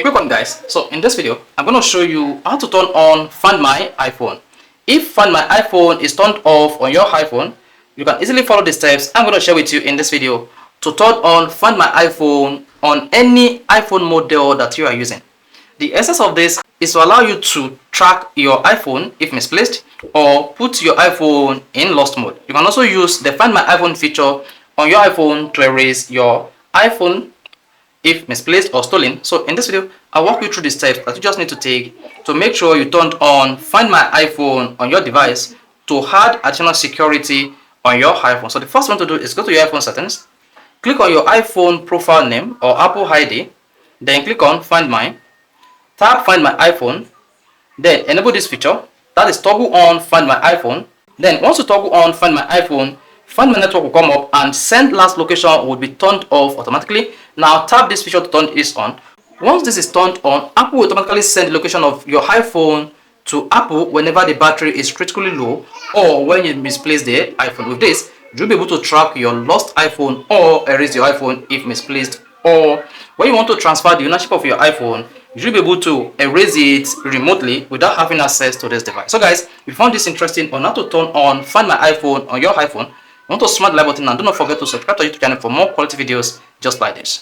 quick one, guys. So in this video I'm going to show you how to turn on Find My iPhone. If Find My iPhone is turned off on your iPhone, you can easily follow the steps I'm going to share with you in this video to turn on Find My iPhone on any iPhone model that you are using. The essence of this is to allow you to track your iPhone if misplaced, or put your iPhone in lost mode. You can also use the Find My iPhone feature on your iPhone to erase your iPhone if misplaced or stolen. So in this video, I'll walk you through the steps that you just need to take to make sure you turned on Find My iPhone on your device to add additional security on your iPhone. So the first one to do is go to your iPhone settings, click on your iPhone profile name or Apple ID, then click on Find My, tap Find My iPhone, then enable this feature, that is toggle on Find My iPhone. Then once you toggle on Find My iPhone, Find My network will come up and send last location will be turned off automatically. Now tap this feature to turn this on. Once this is turned on, Apple will automatically send the location of your iPhone to Apple whenever the battery is critically low or when you misplace the iPhone. With this, you'll be able to track your lost iPhone or erase your iPhone if misplaced, or when you want to transfer the ownership of your iPhone, you'll be able to erase it remotely without having access to this device. So guys, if you found this interesting on how to turn on Find My iPhone on your iPhone, want to smash the like button and do not forget to subscribe to our YouTube channel for more quality videos just like this.